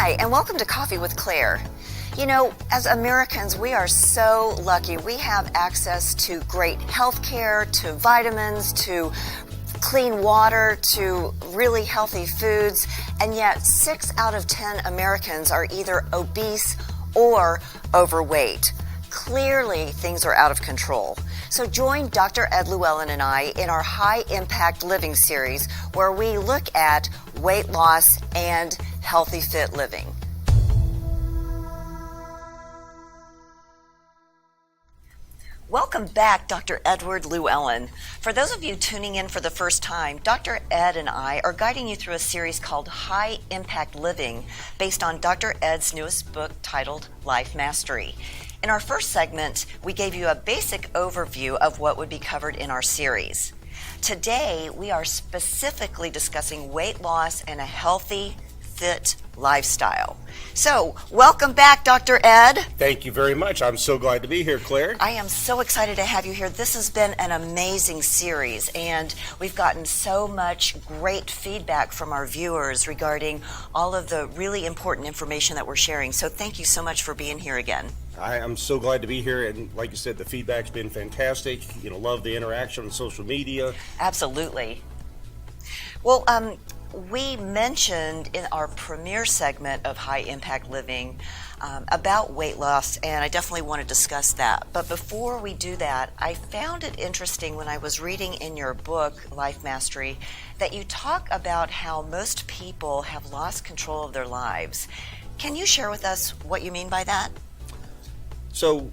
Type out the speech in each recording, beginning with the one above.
Hi, and welcome to Coffee with Claire. You know, as Americans, we are so lucky. We have access to great health care, to vitamins, to clean water, to really healthy foods, and yet 6 out of 10 Americans are either obese or overweight. Clearly, things are out of control. So join Dr. Ed Lewellen and I in our High Impact Living series, where we look at weight loss and healthy, fit living. Welcome back, Dr. Edward Lewellen. For those of you tuning in for the first time, Dr. Ed and I are guiding you through a series called High Impact Living, based on Dr. Ed's newest book titled Life Mastery. In our first segment, we gave you a basic overview of what would be covered in our series. Today, we are specifically discussing weight loss and a healthy, fit lifestyle. So, welcome back, Dr. Ed. Thank you very much. I'm so glad to be here, Claire. I am so excited to have you here. This has been an amazing series, and we've gotten so much great feedback from our viewers regarding all of the really important information that we're sharing. So thank you so much for being here again. I am so glad to be here, and like you said, the feedback's been fantastic. Love the interaction on social media. Absolutely. Well, we mentioned in our premiere segment of High Impact Living about weight loss, and I definitely want to discuss that. But before we do that, I found it interesting when I was reading in your book, Life Mastery, that you talk about how most people have lost control of their lives. Can you share with us what you mean by that? So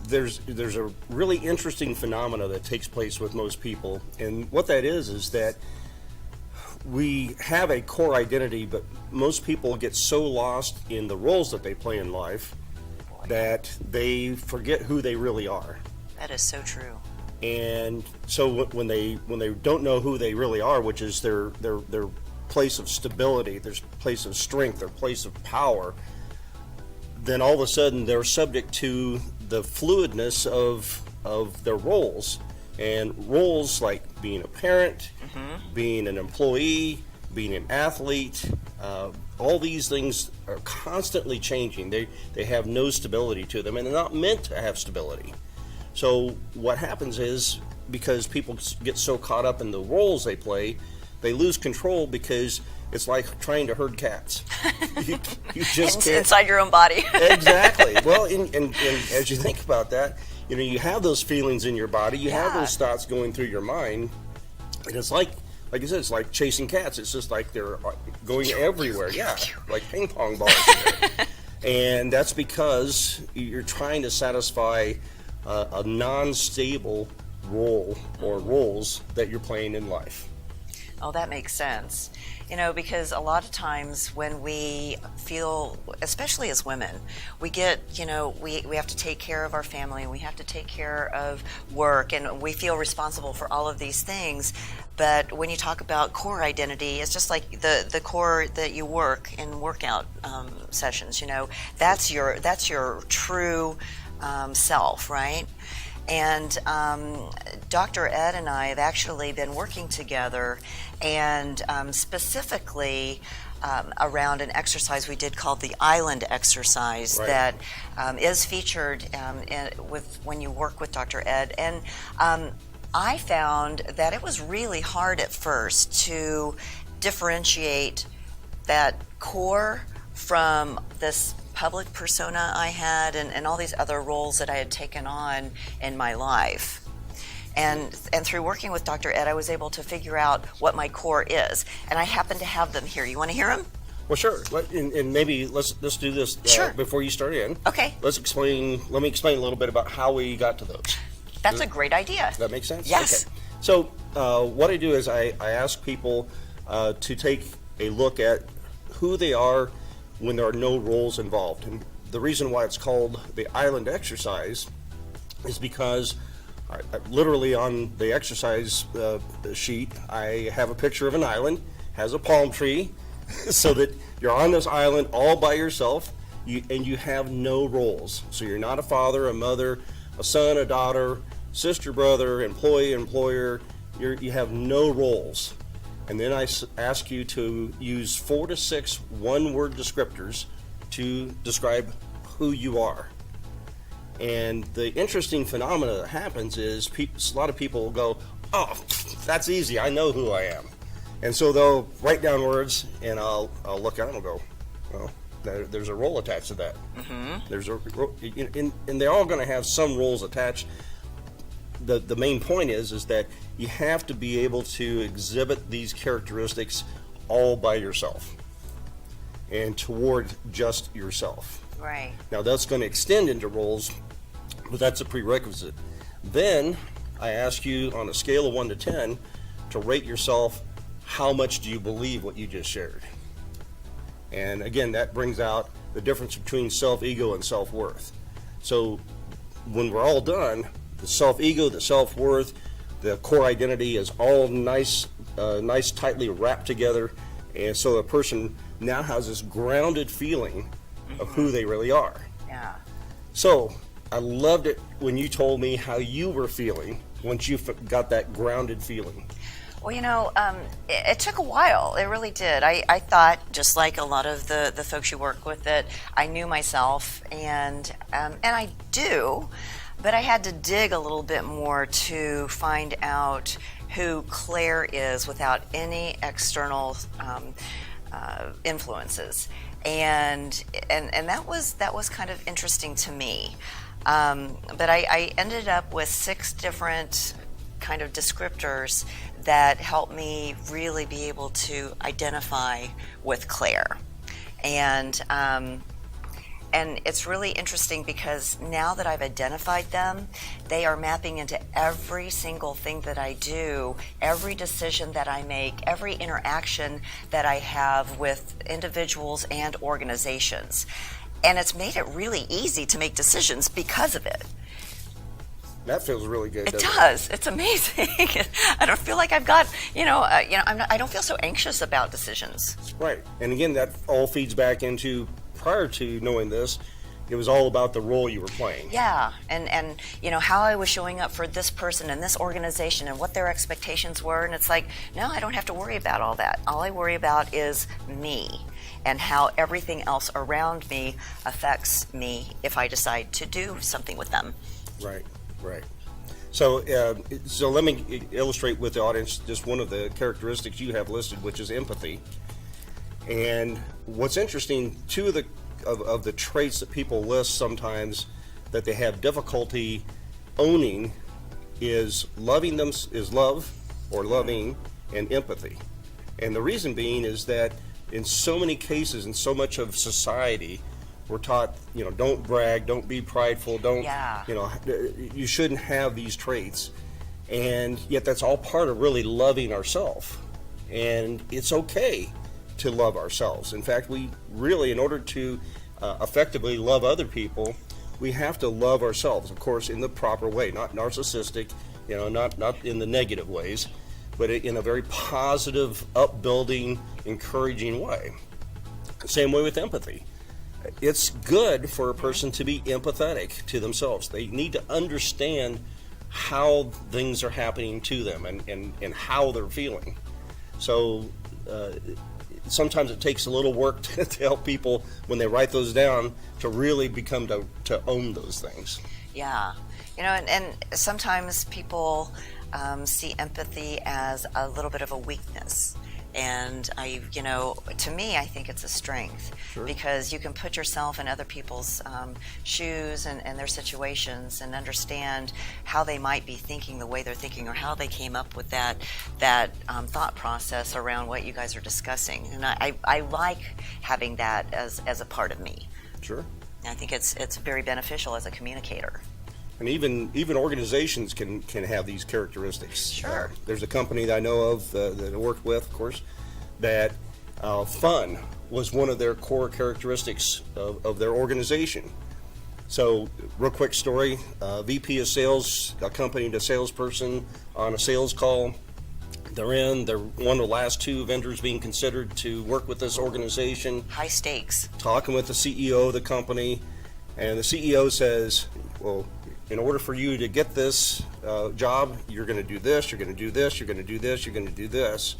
there's a really interesting phenomena that takes place with most people, and what that is that we have a core identity, but most people get so lost in the roles that they play in life that they forget who they really are. That is so true. And so when they don't know who they really are, which is their place of stability, their place of strength, their place of power, then all of a sudden they're subject to the fluidness of their roles. And roles like being a parent, being an employee, being an athlete, all these things are constantly changing. They have no stability to them, and they're not meant to have stability. So what happens is, because people get so caught up in the roles they play, they lose control, because it's like trying to herd cats. You just can't. Inside your own body. Exactly. Well, and as you think about that, you have those feelings in your body, you have those thoughts going through your mind, and it's like I said, it's like chasing cats. It's just like they're going everywhere. Yeah, like ping pong balls. And that's because you're trying to satisfy a non-stable role or roles that you're playing in life. Oh, that makes sense. Because a lot of times when we feel, especially as women, we get, we have to take care of our family, and we have to take care of work, and we feel responsible for all of these things. But when you talk about core identity, it's just like the core that you work in workout sessions, that's your true self, right? And Dr. Ed and I have actually been working together, and specifically around an exercise we did called the Island exercise, right, that is featured when you work with Dr. Ed. And I found that it was really hard at first to differentiate that core from this public persona I had, and all these other roles that I had taken on in my life. And through working with Dr. Ed, I was able to figure out what my core is. And I happen to have them here. You want to hear them? Well, sure. And maybe let's do this sure, before you start in. Okay. Let me explain a little bit about how we got to those. That's a great idea. Does that make sense? Yes. Okay. So what I do is I ask people to take a look at who they are when there are no roles involved. And the reason why it's called the Island exercise is because literally on the exercise sheet, I have a picture of an island, has a palm tree, so that you're on this island all by yourself, and you have no roles. So you're not a father, a mother, a son, a daughter, sister, brother, employee, employer. You have no roles. And then I ask you to use 4 to 6 one-word descriptors to describe who you are. And the interesting phenomena that happens is a lot of people will go, oh, that's easy, I know who I am. And so they'll write down words, and I'll look at them and go, well, there's a role attached to that. There's and they're all going to have some roles attached. The main point is that you have to be able to exhibit these characteristics all by yourself and toward just yourself. Right. Now that's going to extend into roles, but that's a prerequisite. Then I ask you on a scale of 1 to 10 to rate yourself. How much do you believe what you just shared? And again, that brings out the difference between self-ego and self-worth. So when we're all done, the self-ego, the self-worth, the core identity is all nice, tightly wrapped together, and so a person now has this grounded feeling of who they really are. Yeah. So I loved it when you told me how you were feeling once you got that grounded feeling. Well, it took a while. It really did. I thought, just like a lot of the folks you work with, that I knew myself, and I do, but I had to dig a little bit more to find out who Claire is without any external influences, and that was kind of interesting to me. But I ended up with 6 different kind of descriptors that helped me really be able to identify with Claire. And it's really interesting because now that I've identified them, they are mapping into every single thing that I do, every decision that I make, every interaction that I have with individuals and organizations. And it's made it really easy to make decisions because of it. That feels really good. It does. It's amazing. I don't feel like I've got, I don't feel so anxious about decisions. Right. And again, that all feeds back into, prior to knowing this, it was all about the role you were playing. Yeah, and how I was showing up for this person and this organization and what their expectations were, and it's like, no, I don't have to worry about all that. All I worry about is me and how everything else around me affects me if I decide to do something with them. Right. Right. So let me illustrate with the audience just one of the characteristics you have listed, which is empathy. And what's interesting, 2 of the traits that people list sometimes that they have difficulty owning is love, or loving, and empathy. And the reason being is that in so many cases, in so much of society, we're taught, don't brag, don't be prideful, you shouldn't have these traits. And yet that's all part of really loving ourselves. And it's okay to love ourselves. In fact, we really, in order to effectively love other people, we have to love ourselves, of course, in the proper way, not narcissistic, not in the negative ways, but in a very positive, upbuilding, encouraging way. Same way with empathy. It's good for a person to be empathetic to themselves. They need to understand how things are happening to them and how they're feeling. So sometimes it takes a little work to help people when they write those down to really become to own those things. Yeah. And sometimes people see empathy as a little bit of a weakness. And to me, I think it's a strength. Sure. Because you can put yourself in other people's shoes and their situations and understand how they might be thinking the way they're thinking, or how they came up with that thought process around what you guys are discussing. And I like having that as a part of me. Sure. And I think it's very beneficial as a communicator. And even organizations can have these characteristics. Sure. There's a company that I know of that I worked with, of course, that fun was one of their core characteristics of their organization. So, real quick story, VP of sales accompanied a salesperson on a sales call. They're one of the last 2 vendors being considered to work with this organization. High stakes. Talking with the CEO of the company, and the CEO says, well, in order for you to get this job, you're going to do this, you're going to do this, you're going to do this, you're going to do this.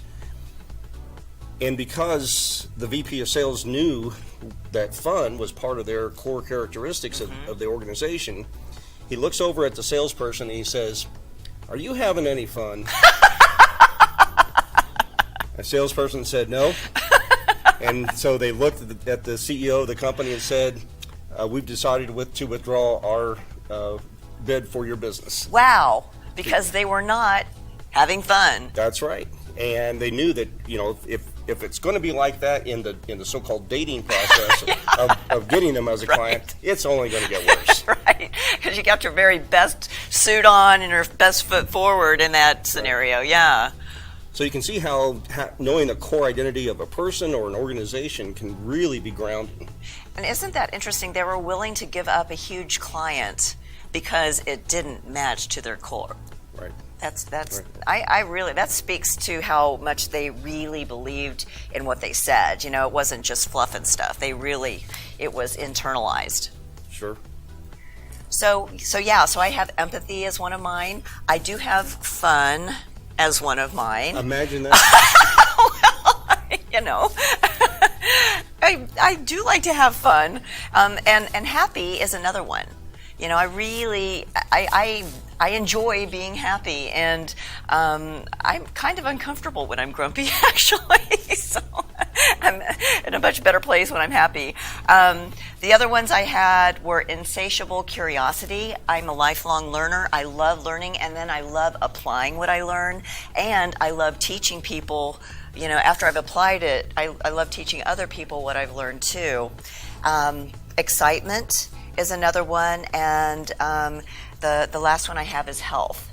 And because the VP of sales knew that fun was part of their core characteristics of the organization, he looks over at the salesperson and he says, "Are you having any fun?" The salesperson said no. And so they looked at the CEO of the company and said, "We've decided to withdraw our bid for your business." Wow, because they were not having fun. That's right. And they knew that, if it's going to be like that in the so-called dating process of getting them as a client, it's only going to get worse. Right, because you got your very best suit on and your best foot forward in that scenario. Right. Yeah. So you can see how knowing the core identity of a person or an organization can really be grounding. And isn't that interesting? They were willing to give up a huge client because it didn't match to their core. Right. That's right. I really, that speaks to how much they really believed in what they said. It wasn't just fluff and stuff. It was internalized. Sure. So I have empathy as one of mine. I do have fun as one of mine. Imagine that. Well, I do like to have fun, and happy is another one. I enjoy being happy, and I'm kind of uncomfortable when I'm grumpy, actually. So I'm in a much better place when I'm happy. The other ones I had were insatiable curiosity. I'm a lifelong learner. I love learning, and then I love applying what I learn, and I love teaching people. After I've applied it, I love teaching other people what I've learned too. Excitement is another one, and the last one I have is health.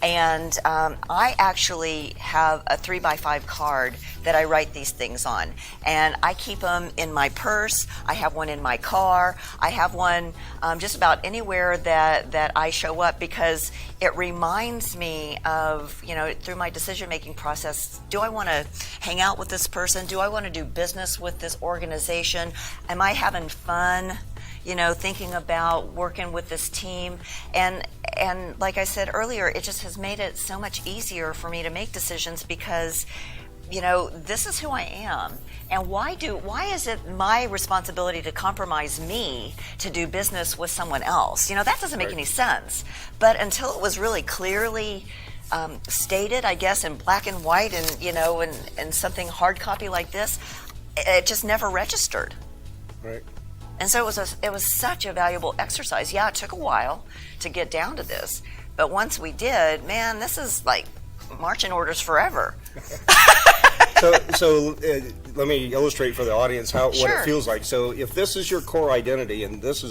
And I actually have a 3x5 card that I write these things on, and I keep them in my purse. I have one in my car. I have one just about anywhere that I show up, because it reminds me of, through my decision-making process, do I want to hang out with this person? Do I want to do business with this organization? Am I having fun? Thinking about working with this team, and like I said earlier, it just has made it so much easier for me to make decisions, because this is who I am, and why is it my responsibility to compromise me to do business with someone else? That doesn't make any sense. But until it was really clearly stated, I guess, in black and white, and and something hard copy like this, it just never registered. Right. And so it was such a valuable exercise. Yeah, it took a while to get down to this, but once we did, man, this is like marching orders forever. So let me illustrate for the audience what Sure. it feels like. So if this is your core identity, and let's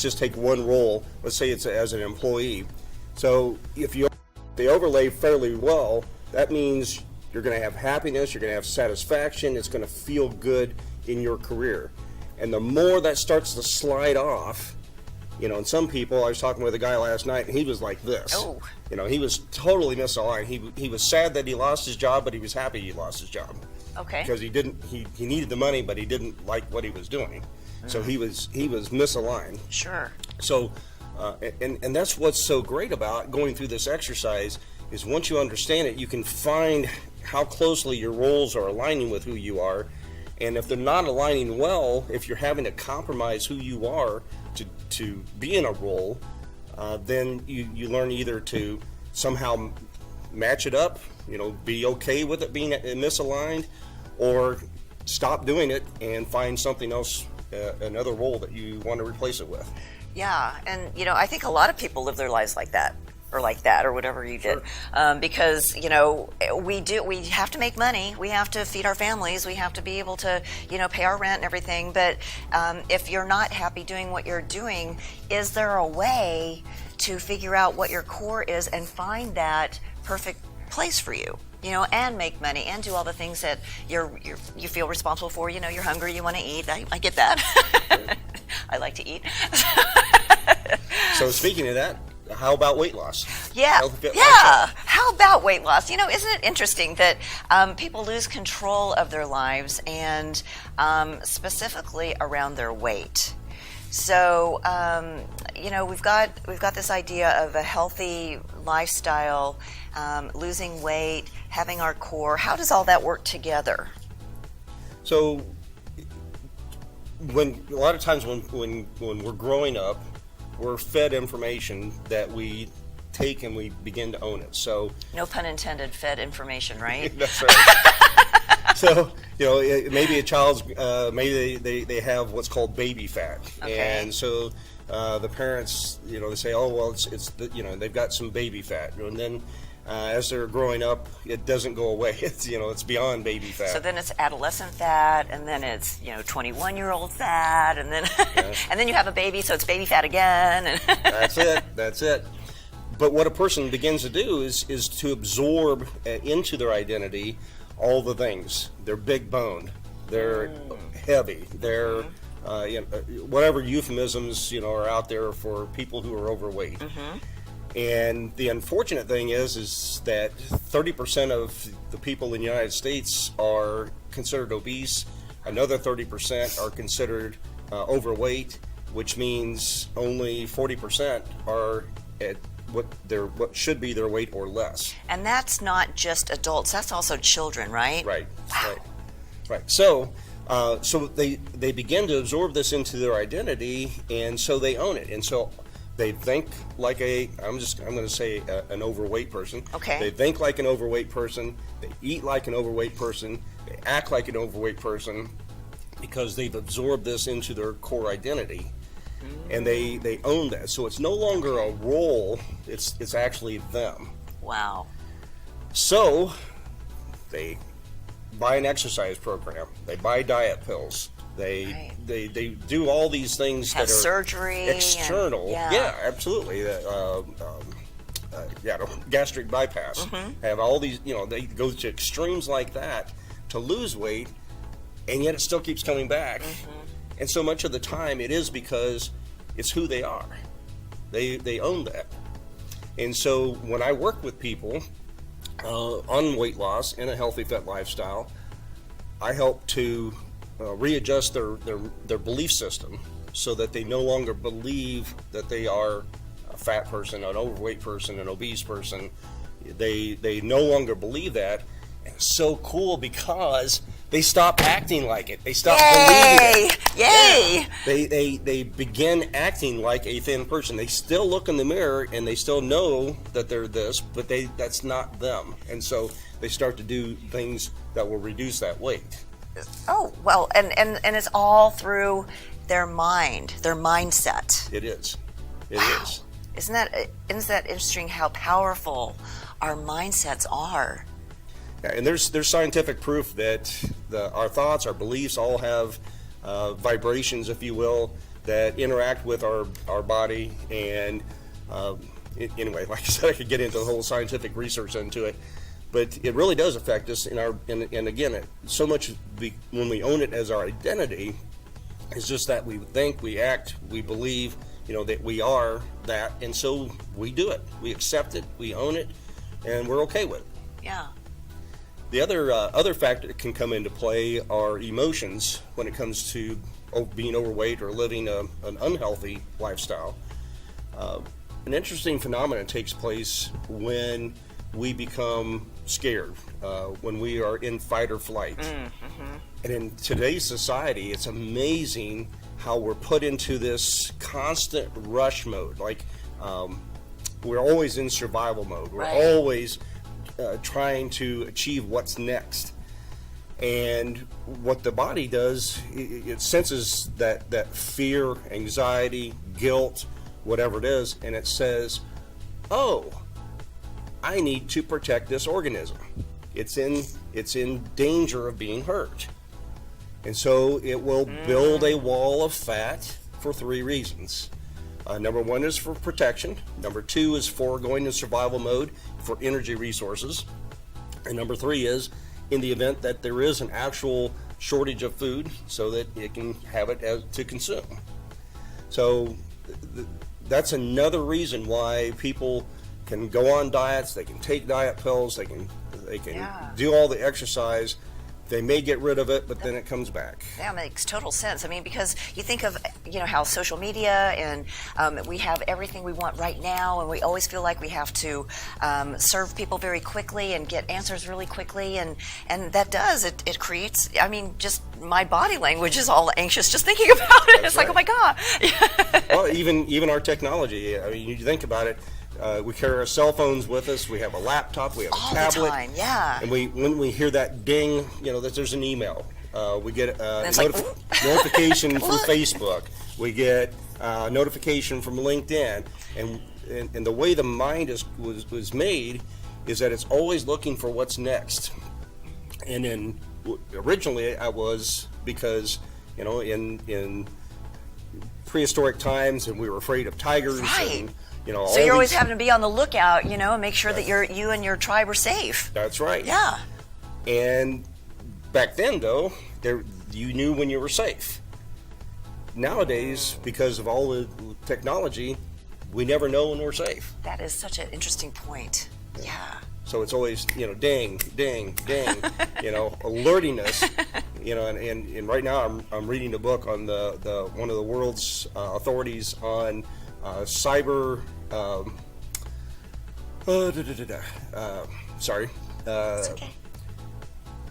just take one role. Let's say it's as an employee. So if they overlay fairly well, that means you're going to have happiness, you're going to have satisfaction, it's going to feel good in your career. And the more that starts to slide off, and some people, I was talking with a guy last night, and he was like this. Oh. He was totally misaligned. He was sad that he lost his job, but he was happy he lost his job. Okay. Because he needed the money, but he didn't like what he was doing. So he was misaligned. Sure. So, and that's what's so great about going through this exercise, is once you understand it, you can find how closely your roles are aligning with who you are. And if they're not aligning well, if you're having to compromise who you are to be in a role, then you learn either to somehow match it up, be okay with it being misaligned, or stop doing it and find something else, another role that you want to replace it with. Yeah, and I think a lot of people live their lives like that, or whatever you did. Sure. Because we have to make money, we have to feed our families, we have to be able to pay our rent and everything. But if you're not happy doing what you're doing, is there a way to figure out what your core is and find that perfect place for you? And make money and do all the things that you feel responsible for. You're hungry, you want to eat. I get that. I like to eat. So speaking of that, how about weight loss? Yeah. How about weight loss? Isn't it interesting that people lose control of their lives, and specifically around their weight? So we've got this idea of a healthy lifestyle, losing weight, having our core. How does all that work together? So when a lot of times when we're growing up, we're fed information that we take and we begin to own it. So No pun intended, fed information, right? that's right. So maybe a child's maybe they have what's called baby fat, Okay. and so the parents they say, oh well, they've got some baby fat, and then as they're growing up, it doesn't go away. It's beyond baby fat. So then it's adolescent fat, and then it's 21-year-old fat, and then and then you have a baby, so it's baby fat again. That's it. But what a person begins to do is to absorb into their identity all the things. They're big boned, they're heavy, they're whatever euphemisms are out there for people who are overweight. And the unfortunate thing is that 30% of the people in the United States are considered obese. Another 30% are considered overweight, which means only 40% are at what should be their weight or less. And that's not just adults; that's also children, right? Right. Wow. Right. So they begin to absorb this into their identity, and so they own it, and so they think like I'm going to say an overweight person. Okay. They think like an overweight person. They eat like an overweight person. They act like an overweight person because they've absorbed this into their core identity, and they own that. So it's no longer a role. It's actually them. Wow. So they buy an exercise program. They buy diet pills. They do all these things Have that are surgery external. yeah, Absolutely. Gastric bypass. Have all these. They go to extremes like that to lose weight, and yet it still keeps coming back. And so much of the time, it is because it's who they are. They own that. And so when I work with people on weight loss and a healthy fat lifestyle, I help to readjust their belief system so that they no longer believe that they are a fat person, an overweight person, an obese person. They no longer believe that. And it's so cool because they stop acting like it. They stop believing it. Yay! Yeah. They begin acting like a thin person. They still look in the mirror and they still know that they're this, but that's not them. And so they start to do things that will reduce that weight. Oh, well, and it's all through their mind, their mindset. It is. It is. Isn't that interesting how powerful our mindsets are? Yeah, and there's scientific proof that our thoughts, our beliefs all have vibrations, if you will, that interact with our body. And anyway, like I said, I could get into the whole scientific research into it. But it really does affect us and again, so much when we own it as our identity, it's just that we think, we act, we believe, that we are that, and so we do it. We accept it, we own it, and we're okay with it. Yeah. The other factor that can come into play are emotions when it comes to being overweight or living an unhealthy lifestyle. An interesting phenomenon takes place when we become scared, when we are in fight or flight. And in today's society, it's amazing how we're put into this constant rush mode. Like we're always in survival mode. We're Right. always trying to achieve what's next. And what the body does, it senses that fear, anxiety, guilt, whatever it is, and it says, oh, I need to protect this organism. It's in danger of being hurt. And so it will build a wall of fat for three reasons. Number one is for protection. Number two is for going in survival mode for energy resources. And number three is in the event that there is an actual shortage of food so that it can have it to consume. So that's another reason why people can go on diets, they can take diet pills, they can Yeah. do all the exercise, they may get rid of it, but then it comes back. That makes total sense. I mean, because you think of, how social media and we have everything we want right now, and we always feel like we have to serve people very quickly and get answers really quickly, and that does, it creates, I mean, just my body language is all anxious just thinking about it. It's like, oh my God. Well, even our technology, I mean, you think about it, we carry our cell phones with us. We have a laptop. We have a all tablet. the time, yeah. And when we hear that ding, that there's an email. We get a it's like, notification from Facebook. We get a notification from LinkedIn. And the way the mind was made is that it's always looking for what's next. And then originally I was, because in prehistoric times, and we were afraid of tigers. Right. And, so you're always having to be on the lookout, and make sure that you and your tribe are safe. That's right. Yeah. And back then, though, you knew when you were safe. Nowadays, because of all the technology, we never know when we're safe. That is such an interesting point. Yeah. So it's always, ding, ding, ding, alerting us. And right now I'm reading a book on the one of the world's authorities on cyber. Sorry. It's okay.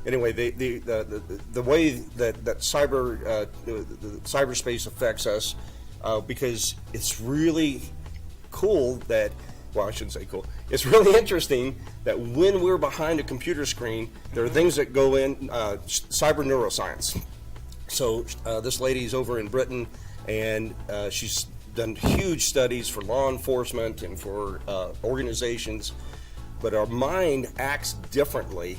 Anyway, the way that cyberspace affects us, because it's really cool that, well, I shouldn't say cool. It's really interesting that when we're behind a computer screen, there are things that go in cyber neuroscience. So this lady's over in Britain, and she's done huge studies for law enforcement and for organizations, but our mind acts differently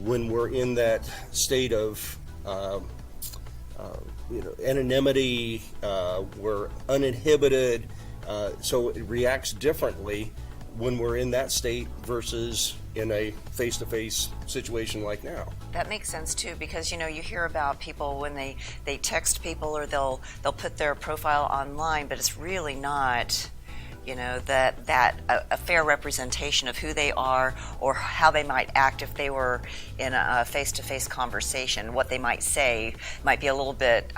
when we're in that state of anonymity. We're uninhibited, so it reacts differently when we're in that state versus in a face-to-face situation like now. That makes sense too, because you hear about people when they text people, or they'll put their profile online, but it's really not that a fair representation of who they are or how they might act if they were in a face-to-face conversation. What they might say might be a little bit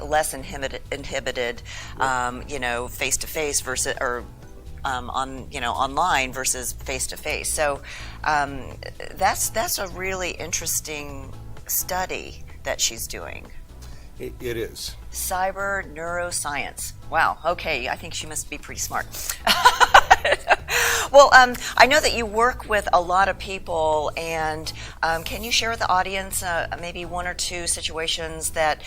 less inhibited, face-to-face versus online versus face-to-face. So that's a really interesting study that she's doing. It is. Cyber neuroscience. Wow. Okay. I think she must be pretty smart. Well, I know that you work with a lot of people, and can you share with the audience maybe one or two situations that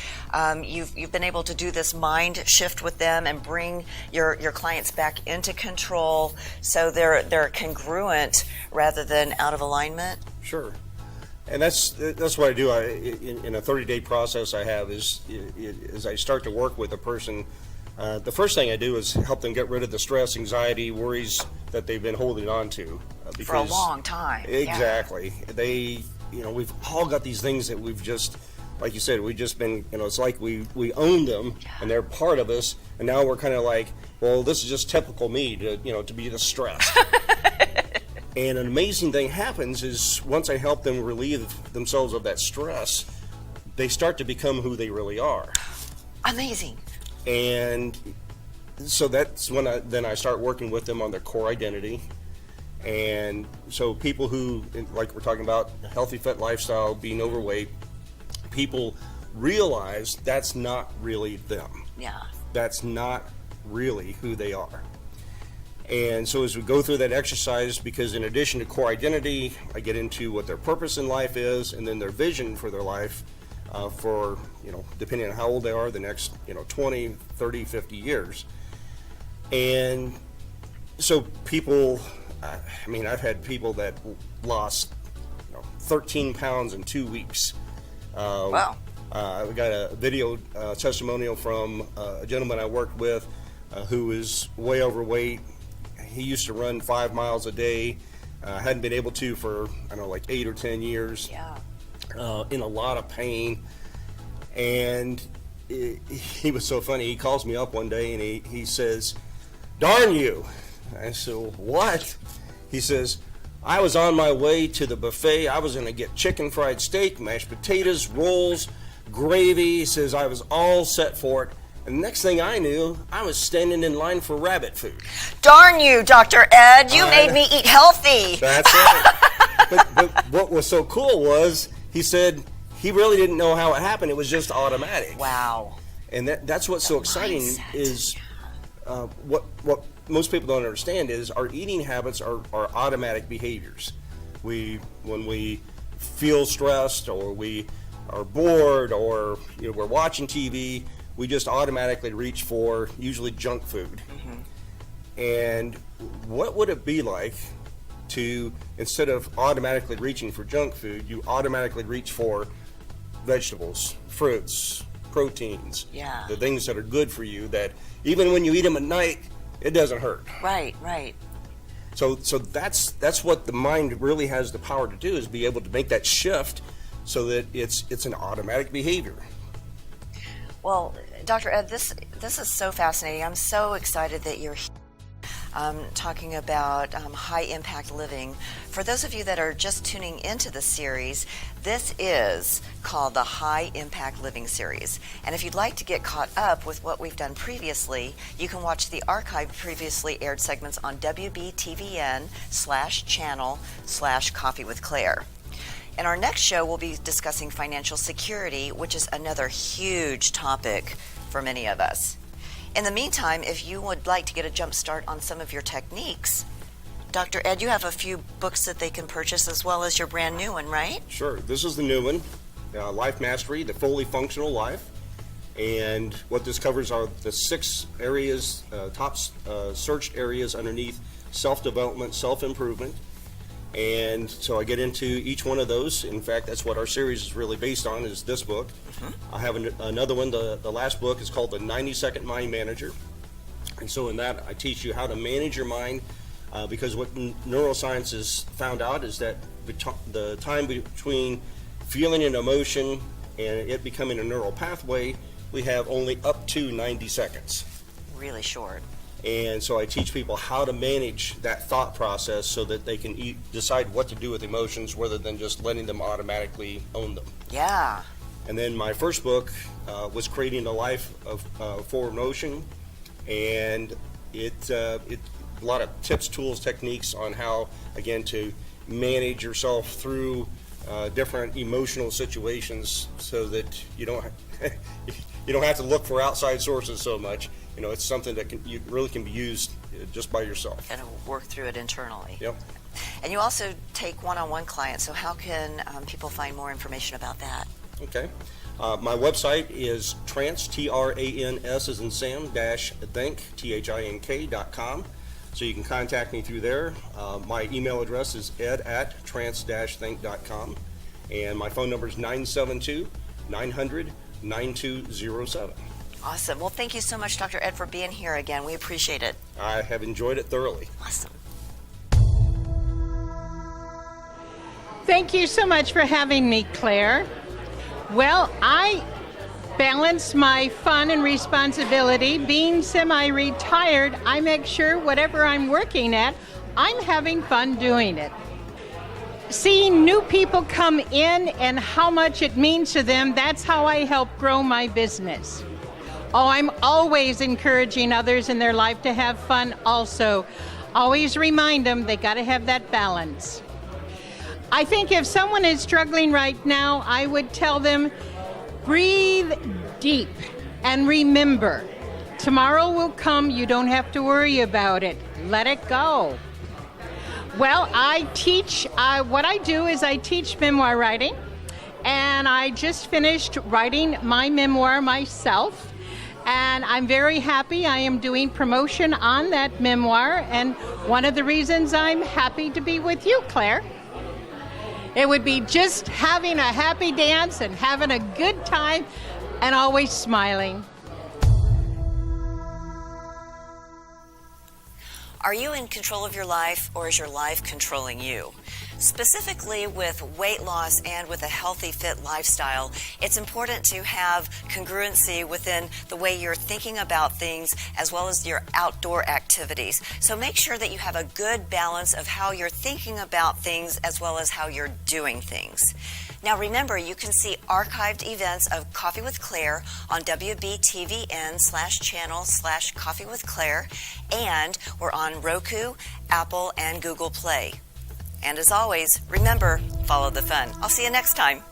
you've been able to do this mind shift with them and bring your clients back into control, so they're congruent rather than out of alignment? Sure. And that's what I do. In a 30-day process I have is I start to work with a person. The first thing I do is help them get rid of the stress, anxiety, worries that they've been holding on to. For a long time. Exactly. Yeah. We've all got these things that we've just, like you said, we've just been, it's like we own them, and they're part of us, and now we're kind of like, well, this is just typical me to be the stressed. And an amazing thing happens is once I help them relieve themselves of that stress, they start to become who they really are. Amazing. And so that's when I start working with them on their core identity. And so people who, like we're talking about, healthy, fit lifestyle, being overweight, people realize that's not really them. Yeah. That's not really who they are. And so as we go through that exercise, because in addition to core identity, I get into what their purpose in life is, and then their vision for their life for, depending on how old they are, the next, 20, 30, 50 years. And so people, I've had people that lost 13 pounds in 2 weeks. Wow. We got a video testimonial from a gentleman I worked with who was way overweight. He used to run 5 miles a day. Hadn't been able to for, like 8 or 10 years. Yeah. In a lot of pain. And he was so funny. He calls me up one day and he says, "Darn you." I said, "What?" He says, I was on my way to the buffet. I was going to get chicken fried steak, mashed potatoes, rolls, gravy. He says I was all set for it. And the next thing I knew, I was standing in line for rabbit food. Darn you, Dr. Ed. You made me eat healthy. That's right. but what was so cool was he said he really didn't know how it happened. It was just automatic. Wow. And that's what's so exciting is what most people don't understand is our eating habits are automatic behaviors. When we feel stressed or we are bored or we're watching TV, we just automatically reach for usually junk food. And what would it be like to, instead of automatically reaching for junk food, you automatically reach for vegetables, fruits, proteins, the things that are good for you that even when you eat them at night, it doesn't hurt. Right, right. So that's what the mind really has the power to do, is be able to make that shift so that it's an automatic behavior. Well, Dr. Ed, this is so fascinating. I'm so excited that you're here talking about high impact living. For those of you that are just tuning into the series, this is called the High Impact Living series. And if you'd like to get caught up with what we've done previously, you can watch the archived previously aired segments on WBTVN/channel/Coffee with Claire. In our next show, we'll be discussing financial security, which is another huge topic for many of us. In the meantime, if you would like to get a jump start on some of your techniques, Dr. Ed, you have a few books that they can purchase as well as your brand new one, right? Sure. This is the new one, Life Mastery, the Fully Functional Life. And what this covers are the 6 areas, top searched areas underneath self-development, self-improvement. And so I get into each one of those. In fact, that's what our series is really based on, is this book. I have another one. The last book is called the 90-Second Mind Manager. And so in that, I teach you how to manage your mind, because what neuroscience has found out is that the time between feeling an emotion and it becoming a neural pathway, we have only up to 90 seconds. Really short. And so I teach people how to manage that thought process so that they can decide what to do with emotions rather than just letting them automatically own them. Yeah. And then my first book was Creating a Life of Forward Motion, and it a lot of tips, tools, techniques on how, again, to manage yourself through different emotional situations so that you don't have to look for outside sources so much. It's something that really can be used just by yourself. And work through it internally. Yep. And you also take one-on-one clients, so how can people find more information about that? Okay. My website is trans, TRANS as in Sam, -think, THINK.com. So you can contact me through there. My email address is ed@trans-think.com. And my phone number is 972-900-9207. Awesome. Well, thank you so much, Dr. Ed, for being here again. We appreciate it. I have enjoyed it thoroughly. Awesome. Thank you so much for having me, Claire. Well, I balance my fun and responsibility. Being semi-retired, I make sure whatever I'm working at, I'm having fun doing it. Seeing new people come in and how much it means to them, that's how I help grow my business. Oh, I'm always encouraging others in their life to have fun also. Always remind them they got to have that balance. I think if someone is struggling right now, I would tell them, breathe deep and remember, tomorrow will come. You don't have to worry about it. Let it go. Well, I teach, what I do is I teach memoir writing, and I just finished writing my memoir myself. And I'm very happy. I am doing promotion on that memoir, and one of the reasons I'm happy to be with you, Claire. It would be just having a happy dance and having a good time and always smiling. Are you in control of your life, or is your life controlling you? Specifically with weight loss and with a healthy, fit lifestyle, it's important to have congruency within the way you're thinking about things as well as your outdoor activities. activities. So make sure that you have a good balance of how you're thinking about things as well as how you're doing things. Now remember, you can see archived events of Coffee with Claire on WBTVN/channel/Coffee with Claire, and we're on Roku, Apple, and Google Play. And as always, remember, follow the fun. I'll see you next time.